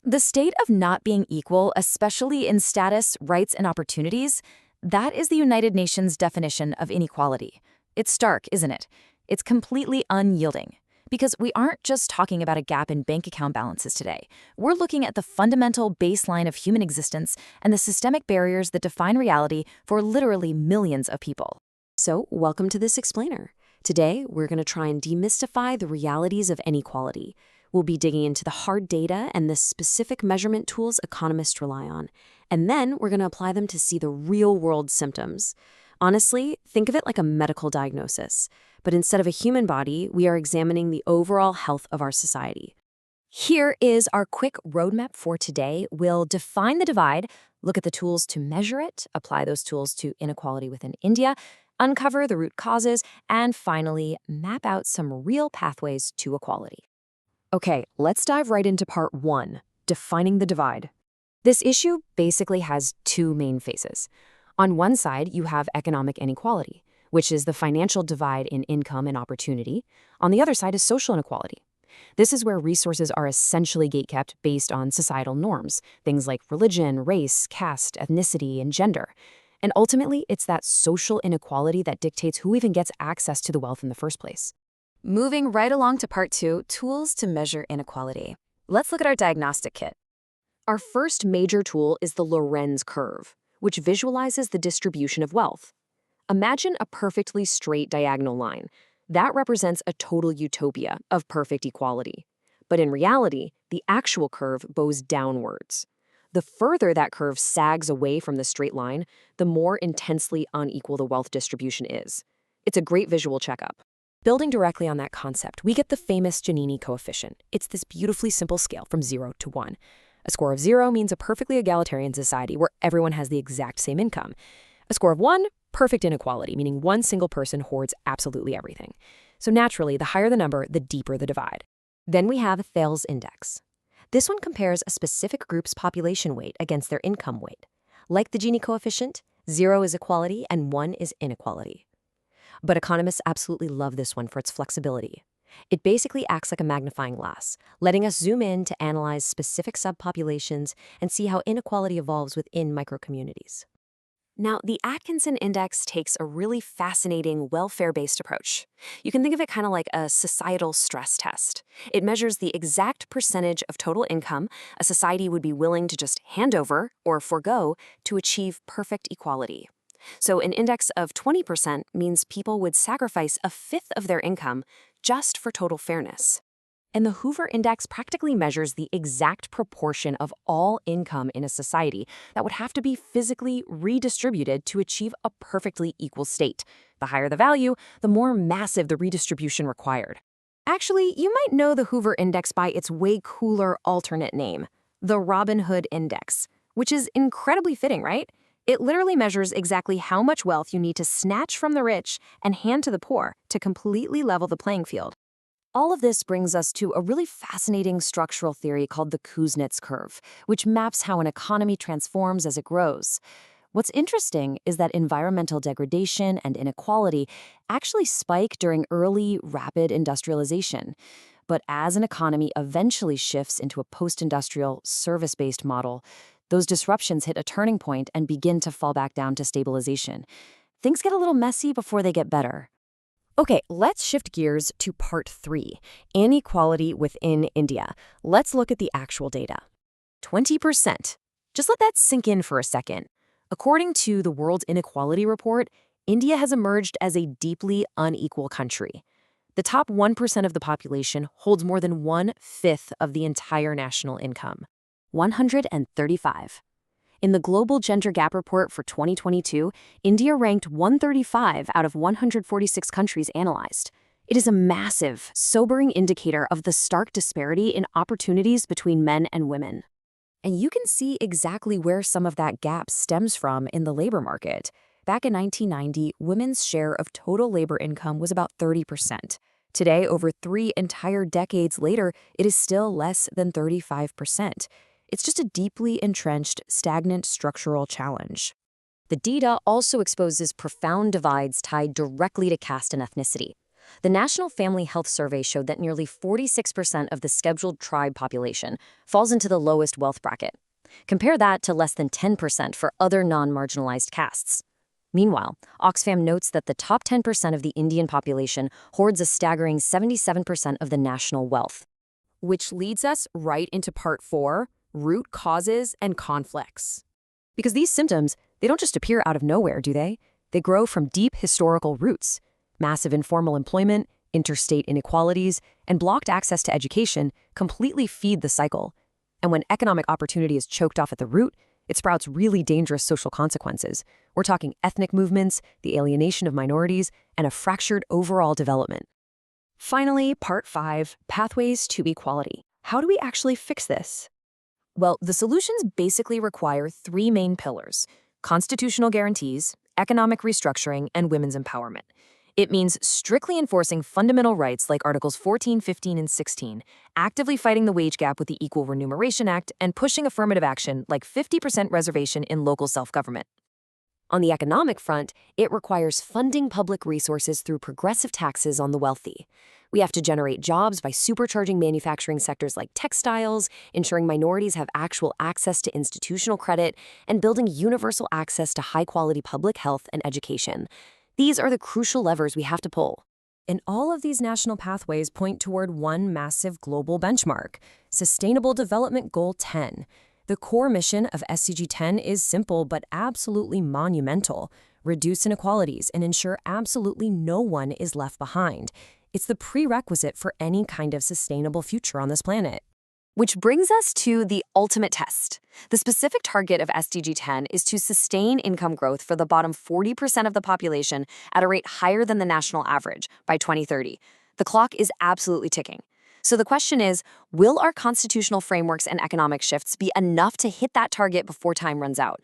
The state of not being equal, especially in status, rights, and opportunities, that is the United Nations definition of inequality. It's stark, isn't it? It's completely unyielding. Because we aren't just talking about a gap in bank account balances today. We're looking at the fundamental baseline of human existence and the systemic barriers that define reality for literally millions of people. So, welcome to this explainer. Today, we're going to try and demystify the realities of inequality. We'll be digging into the hard data and the specific measurement tools economists rely on. And then we're going to apply them to see the real-world symptoms. Honestly, think of it like a medical diagnosis. But instead of a human body, we are examining the overall health of our society. Here is our quick roadmap for today. We'll define the divide, look at the tools to measure it, apply those tools to inequality within India, uncover the root causes, and finally, map out some real pathways to equality. Okay, let's dive right into part 1, defining the divide. This issue basically has two main phases. On one side, you have economic inequality, which is the financial divide in income and opportunity. On the other side is social inequality. This is where resources are essentially gatekept based on societal norms, things like religion, race, caste, ethnicity, and gender. And ultimately, it's that social inequality that dictates who even gets access to the wealth in the first place. Moving right along to part 2, tools to measure inequality. Let's look at our diagnostic kit. Our first major tool is the Lorenz curve, which visualizes the distribution of wealth. Imagine a perfectly straight diagonal line. That represents a total utopia of perfect equality. But in reality, the actual curve bows downwards. The further that curve sags away from the straight line, the more intensely unequal the wealth distribution is. It's a great visual checkup. Building directly on that concept, we get the famous Gini coefficient. It's this beautifully simple scale from 0 to 1. A score of 0 means a perfectly egalitarian society where everyone has the exact same income. A score of 1, perfect inequality, meaning one single person hoards absolutely everything. So naturally, the higher the number, the deeper the divide. Then we have Thales Index. This one compares a specific group's population weight against their income weight. Like the Gini coefficient, 0 is equality and 1 is inequality. But economists absolutely love this one for its flexibility. It basically acts like a magnifying glass, letting us zoom in to analyze specific subpopulations and see how inequality evolves within microcommunities. Now, the Atkinson Index takes a really fascinating, welfare-based approach. You can think of it kind of like a societal stress test. It measures the exact percentage of total income a society would be willing to just hand over or forego to achieve perfect equality. So an index of 20% means people would sacrifice a fifth of their income just for total fairness. And the Hoover Index practically measures the exact proportion of all income in a society that would have to be physically redistributed to achieve a perfectly equal state. The higher the value, the more massive the redistribution required. Actually, you might know the Hoover Index by its way cooler alternate name, the Robin Hood Index, which is incredibly fitting, right? It literally measures exactly how much wealth you need to snatch from the rich and hand to the poor to completely level the playing field. All of this brings us to a really fascinating structural theory called the Kuznets curve, which maps how an economy transforms as it grows. What's interesting is that environmental degradation and inequality actually spike during early, rapid industrialization. But as an economy eventually shifts into a post-industrial, service-based model, those disruptions hit a turning point and begin to fall back down to stabilization. Things get a little messy before they get better. Okay, let's shift gears to part 3, inequality within India. Let's look at the actual data. 20%. Just let that sink in for a second. According to the World Inequality Report, India has emerged as a deeply unequal country. The top 1% of the population holds more than 1/5 of the entire national income. 135. In the Global Gender Gap Report for 2022, India ranked 135 out of 146 countries analyzed. It is a massive, sobering indicator of the stark disparity in opportunities between men and women. And you can see exactly where some of that gap stems from in the labor market. Back in 1990, women's share of total labor income was about 30%. Today, over 3 entire decades later, it is still less than 35%. It's just a deeply entrenched, stagnant structural challenge. The data also exposes profound divides tied directly to caste and ethnicity. The National Family Health Survey showed that nearly 46% of the scheduled tribe population falls into the lowest wealth bracket. Compare that to less than 10% for other non-marginalized castes. Meanwhile, Oxfam notes that the top 10% of the Indian population hoards a staggering 77% of the national wealth. Which leads us right into part 4, root causes and conflicts. Because these symptoms, they don't just appear out of nowhere, do they? They grow from deep historical roots. Massive informal employment, interstate inequalities, and blocked access to education completely feed the cycle. And when economic opportunity is choked off at the root, it sprouts really dangerous social consequences. We're talking ethnic movements, the alienation of minorities, and a fractured overall development. Finally, part 5, pathways to equality. How do we actually fix this? Well, the solutions basically require 3 main pillars: constitutional guarantees, economic restructuring, and women's empowerment. It means strictly enforcing fundamental rights like Articles 14, 15, and 16, actively fighting the wage gap with the Equal Remuneration Act, and pushing affirmative action like 50% reservation in local self-government. On the economic front, it requires funding public resources through progressive taxes on the wealthy. We have to generate jobs by supercharging manufacturing sectors like textiles, ensuring minorities have actual access to institutional credit, and building universal access to high-quality public health and education. These are the crucial levers we have to pull. And all of these national pathways point toward one massive global benchmark: Sustainable Development Goal 10. The core mission of SDG 10 is simple but absolutely monumental: reduce inequalities and ensure absolutely no one is left behind. It's the prerequisite for any kind of sustainable future on this planet. Which brings us to the ultimate test. The specific target of SDG 10 is to sustain income growth for the bottom 40% of the population at a rate higher than the national average by 2030. The clock is absolutely ticking. So the question is, will our constitutional frameworks and economic shifts be enough to hit that target before time runs out?